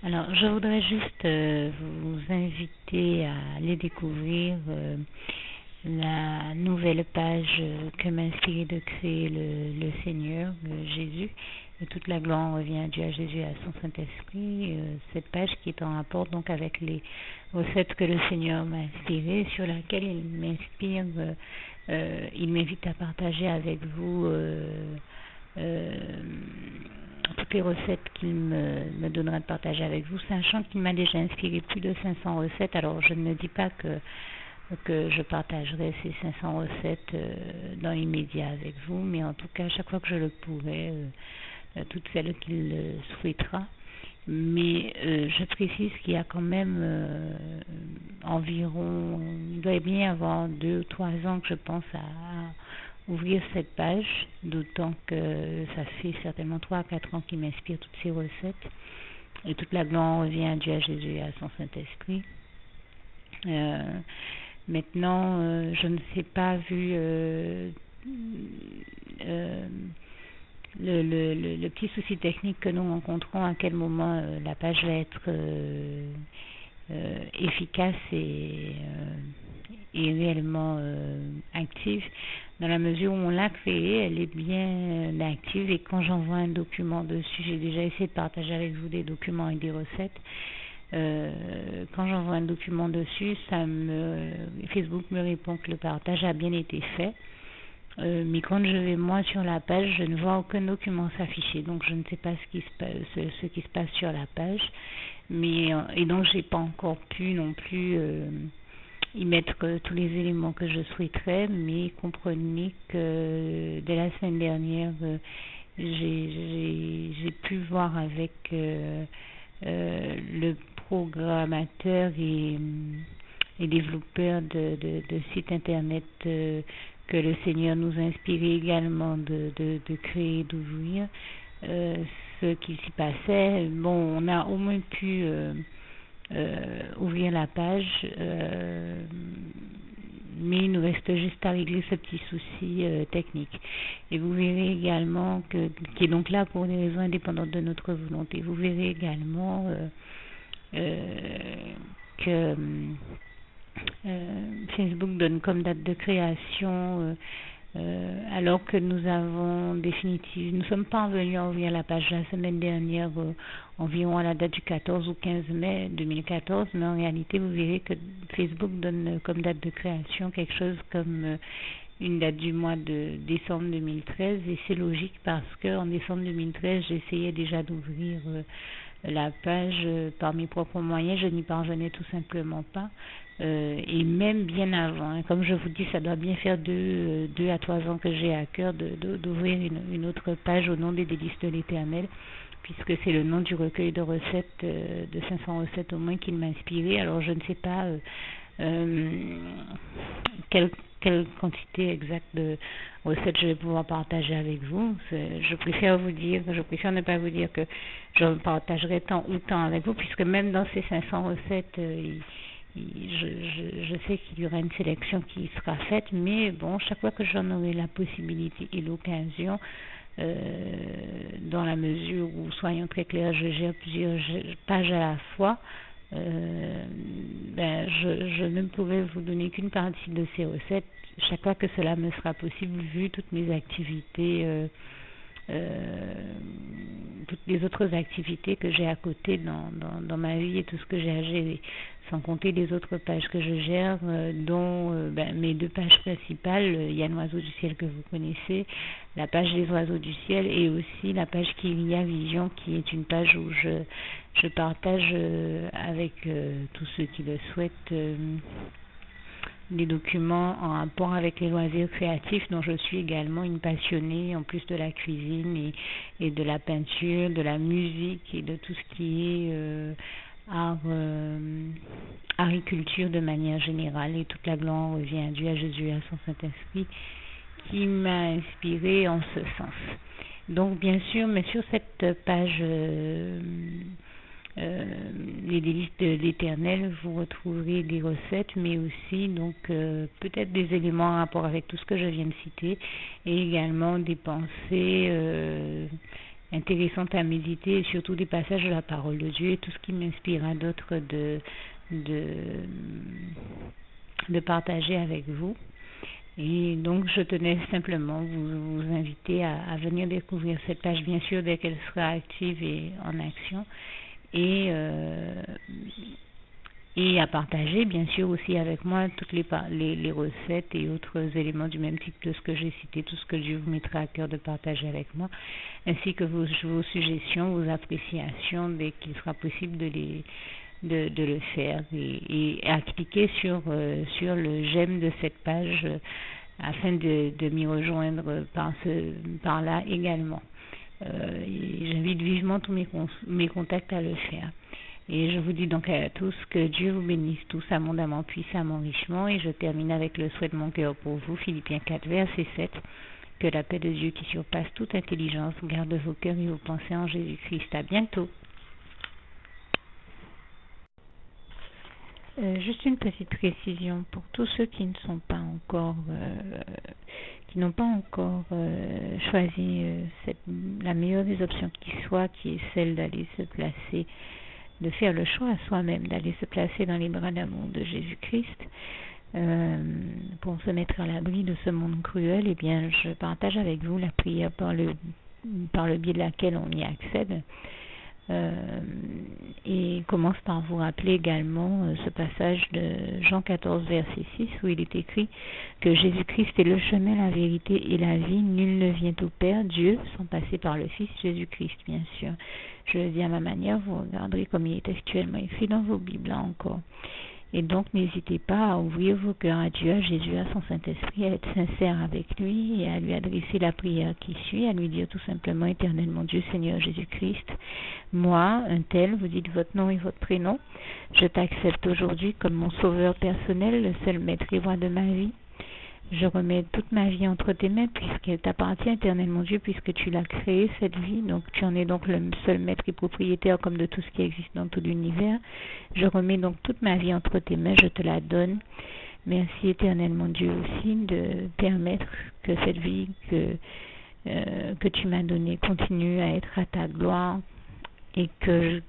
Alors, je voudrais juste vous inviter à aller découvrir la nouvelle page que m'a inspiré de créer le Seigneur, Jésus. Et toute la gloire revient à Dieu, à Jésus et à son Saint-Esprit. Cette page qui est en rapport donc avec les recettes que le Seigneur m'a inspirées, sur laquelle il m'inspire, il m'invite à partager avec vous toutes les recettes qu'il me donnera de partager avec vous, sachant qu'il m'a déjà inspiré plus de 500 recettes. Alors je ne dis pas que je partagerai ces 500 recettes dans l'immédiat avec vous, mais en tout cas, chaque fois que je le pourrai, toutes celles qu'il souhaitera. Mais je précise qu'il y a quand même environ, il doit bien y avoir 2 ou 3 ans que je pense à ouvrir cette page, d'autant que ça fait certainement 3 à 4 ans qu'il m'inspire toutes ces recettes. Et toute la gloire revient à Dieu, à Jésus et à son Saint-Esprit. Maintenant, je ne sais pas, vu le petit souci technique que nous rencontrons, à quel moment la page va être efficace et réellement active. Dans la mesure où on l'a créée, elle est bien active, et quand j'envoie un document dessus, j'ai déjà essayé de partager avec vous des documents et des recettes. Quand j'envoie un document dessus, Facebook me répond que le partage a bien été fait. Mais quand je vais moi sur la page, je ne vois aucun document s'afficher, donc je ne sais pas ce qui se passe sur la page, et donc j'ai pas encore pu non plus y mettre tous les éléments que je souhaiterais, mais comprenez que dès la semaine dernière, j'ai pu voir avec le programmateur et développeur de sites internet que le Seigneur nous inspire également de créer, d'ouvrir, ce qui s'y passait. Bon, on a au moins pu ouvrir la page, mais il nous reste juste à régler ce petit souci technique. Et vous verrez également qui est donc là pour des raisons indépendantes de notre volonté. Vous verrez également que Facebook donne comme date de création, alors que nous sommes parvenus à ouvrir la page la semaine dernière, environ à la date du 14 ou 15 mai 2014, mais en réalité vous verrez que Facebook donne comme date de création quelque chose comme une date du mois de décembre 2013, et c'est logique parce que en décembre 2013 j'essayais déjà d'ouvrir la page par mes propres moyens, je n'y parvenais tout simplement pas, et même bien avant, comme je vous dis, ça doit bien faire 2 à 3 ans que j'ai à cœur d'ouvrir une autre page au nom des délices de l'Éternel, puisque c'est le nom du recueil de recettes, de 500 recettes au moins, qui m'a inspiré. Alors je ne sais pas quelle quantité exacte de recettes je vais pouvoir partager avec vous. Je préfère ne pas vous dire que je partagerai tant ou tant avec vous, puisque même dans ces 500 recettes, je sais qu'il y aura une sélection qui sera faite, mais bon, chaque fois que j'en aurai la possibilité et l'occasion, dans la mesure où, soyons très clairs, je gère plusieurs pages à la fois, je ne pourrai vous donner qu'une partie de ces recettes chaque fois que cela me sera possible, vu toutes mes activités, toutes les autres activités que j'ai à côté dans ma vie, et tout ce que j'ai à gérer, sans compter les autres pages que je gère, dont mes 2 pages principales. Il y a l'oiseau du ciel que vous connaissez, la page des oiseaux du ciel, et aussi la page Kyria Vision, qui est une page où je partage avec tous ceux qui le souhaitent des documents en rapport avec les loisirs créatifs, dont je suis également une passionnée, en plus de la cuisine et de la peinture, de la musique et de tout ce qui est art et culture de manière générale. Et toute la gloire revient à Dieu, à Jésus et à son Saint-Esprit, qui m'a inspiré en ce sens. Donc bien sûr, mais sur cette page les délices de l'Éternel, vous retrouverez des recettes, mais aussi donc peut-être des éléments en rapport avec tout ce que je viens de citer, et également des pensées intéressantes à méditer, et surtout des passages de la parole de Dieu et tout ce qui m'inspirera d'autres de partager avec vous. Et donc, je tenais simplement vous inviter à venir découvrir cette page, bien sûr, dès qu'elle sera active et en action. Et à partager, bien sûr, aussi avec moi toutes les recettes et autres éléments du même type que ce que j'ai cité, tout ce que Dieu vous mettra à cœur de partager avec moi, ainsi que vos suggestions, vos appréciations, dès qu'il sera possible de le faire, et à cliquer sur le j'aime de cette page afin de m'y rejoindre par là également. J'invite vivement tous mes contacts à le faire. Et je vous dis donc à tous que Dieu vous bénisse tous abondamment, puissamment, richement. Et je termine avec le souhait de mon cœur pour vous, Philippiens 4, verset 7. Que la paix de Dieu qui surpasse toute intelligence garde vos cœurs et vos pensées en Jésus-Christ. À bientôt. Juste une petite précision pour tous ceux qui ne sont pas encore, qui n'ont pas encore choisi la meilleure des options qui soit, qui est celle d'aller se placer, de faire le choix à soi-même, d'aller se placer dans les bras d'amour de Jésus-Christ, pour se mettre à l'abri de ce monde cruel. Eh bien, je partage avec vous la prière par le biais de laquelle on y accède. Et commence par vous rappeler également ce passage de Jean 14 verset 6 où il est écrit que Jésus-Christ est le chemin, la vérité et la vie. Nul ne vient au Père, Dieu, sans passer par le Fils Jésus-Christ, bien sûr. Je le dis à ma manière, vous regarderez comme il est actuellement écrit dans vos Bibles là encore. Et donc, n'hésitez pas à ouvrir vos cœurs à Dieu, à Jésus, à son Saint-Esprit, à être sincère avec lui et à lui adresser la prière qui suit, à lui dire tout simplement, éternellement Dieu, Seigneur Jésus-Christ, moi, un tel, vous dites votre nom et votre prénom, je t'accepte aujourd'hui comme mon sauveur personnel, le seul maître et roi de ma vie. Je remets toute ma vie entre tes mains puisqu'elle t'appartient éternellement Dieu, puisque tu l'as créée cette vie, donc tu en es donc le seul maître et propriétaire comme de tout ce qui existe dans tout l'univers. Je remets donc toute ma vie entre tes mains, je te la donne. Merci éternellement Dieu aussi de permettre que cette vie que tu m'as donnée continue à être à ta gloire et que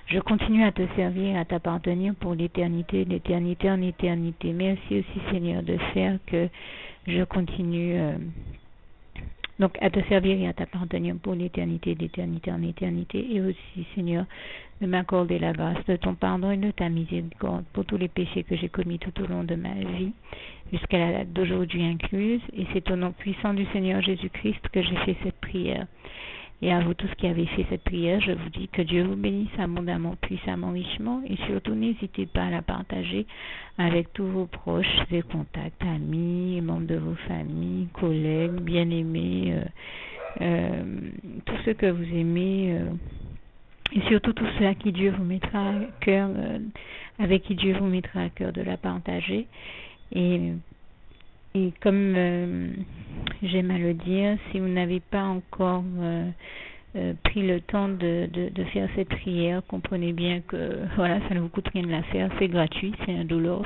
je continue à te servir, à t'appartenir pour l'éternité, d'éternité en éternité. Merci aussi Seigneur de faire que je continue donc à te servir et à t'appartenir pour l'éternité, d'éternité en éternité. Et aussi Seigneur de m'accorder la grâce de ton pardon et de ta miséricorde pour tous les péchés que j'ai commis tout au long de ma vie, jusqu'à la date d'aujourd'hui incluse. Et c'est au nom puissant du Seigneur Jésus-Christ que j'ai fait cette prière. Et à vous tous qui avez fait cette prière, je vous dis que Dieu vous bénisse abondamment, puissamment, richement, et surtout n'hésitez pas à la partager avec tous vos proches et contacts, amis, membres de vos familles, collègues, bien-aimés, tous ceux que vous aimez, et surtout tous ceux à qui Dieu vous mettra à cœur, avec qui Dieu vous mettra à cœur de la partager. Et comme j'aime à le dire, si vous n'avez pas encore pris le temps de faire cette prière, comprenez bien que voilà, ça ne vous coûte rien de la faire, c'est gratuit, c'est indolore,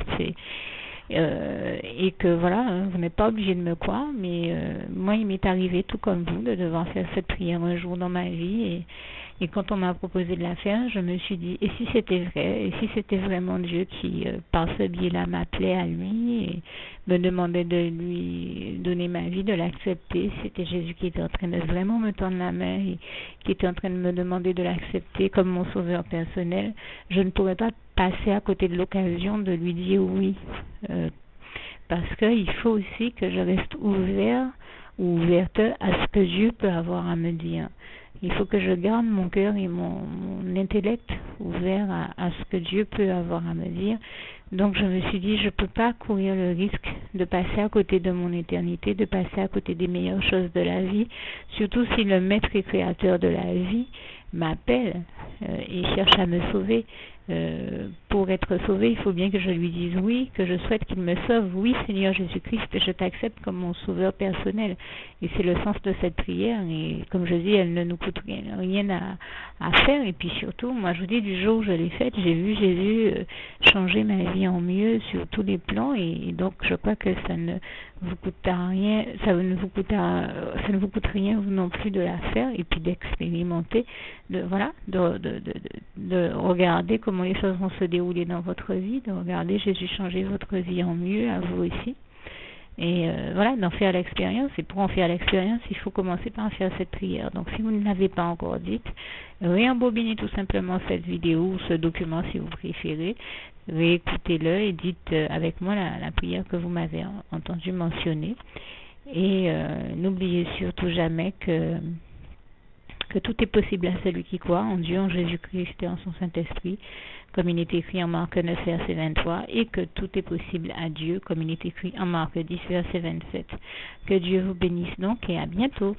et que voilà, vous n'êtes pas obligé de me croire, mais moi il m'est arrivé tout comme vous de devoir faire cette prière un jour dans ma vie, et quand on m'a proposé de la faire, je me suis dit, et si c'était vrai, et si c'était vraiment Dieu qui, par ce biais-là, m'appelait à lui et me demandait de lui donner ma vie, de l'accepter, c'était Jésus qui était en train de vraiment me tendre la main et qui était en train de me demander de l'accepter comme mon sauveur personnel, je ne pourrais pas passer à côté de l'occasion de lui dire oui, parce qu'il faut aussi que je reste ouvert ou ouverte à ce que Dieu peut avoir à me dire. Il faut que je garde mon cœur et mon intellect ouverts à ce que Dieu peut avoir à me dire. Donc je me suis dit, je ne peux pas courir le risque de passer à côté de mon éternité, de passer à côté des meilleures choses de la vie, surtout si le maître et créateur de la vie m'appelle et cherche à me sauver. pour être sauvé, il faut bien que je lui dise oui, que je souhaite qu'il me sauve. Oui, Seigneur Jésus-Christ, je t'accepte comme mon sauveur personnel. Et c'est le sens de cette prière. Et comme je dis, elle ne nous coûte rien à faire. Et puis surtout, moi je vous dis, du jour où je l'ai faite, j'ai vu Jésus changer ma vie en mieux sur tous les plans. Et donc je crois que ça ne vous coûtera rien, ça ne vous coûte rien vous non plus de la faire et puis d'expérimenter, de regarder comment les choses vont se dérouler dans votre vie, de regarder Jésus changer votre vie en mieux, à vous aussi. Et d'en faire l'expérience. Et pour en faire l'expérience, il faut commencer par faire cette prière. Donc si vous ne l'avez pas encore dite, réembobinez tout simplement cette vidéo ou ce document si vous préférez, réécoutez-le et dites avec moi la prière que vous m'avez entendu mentionner. Et n'oubliez surtout jamais que tout est possible à celui qui croit en Dieu, en Jésus-Christ et en son Saint-Esprit, comme il est écrit en Marc 9, verset 23, et que tout est possible à Dieu, comme il est écrit en Marc 10, verset 27. Que Dieu vous bénisse donc et à bientôt.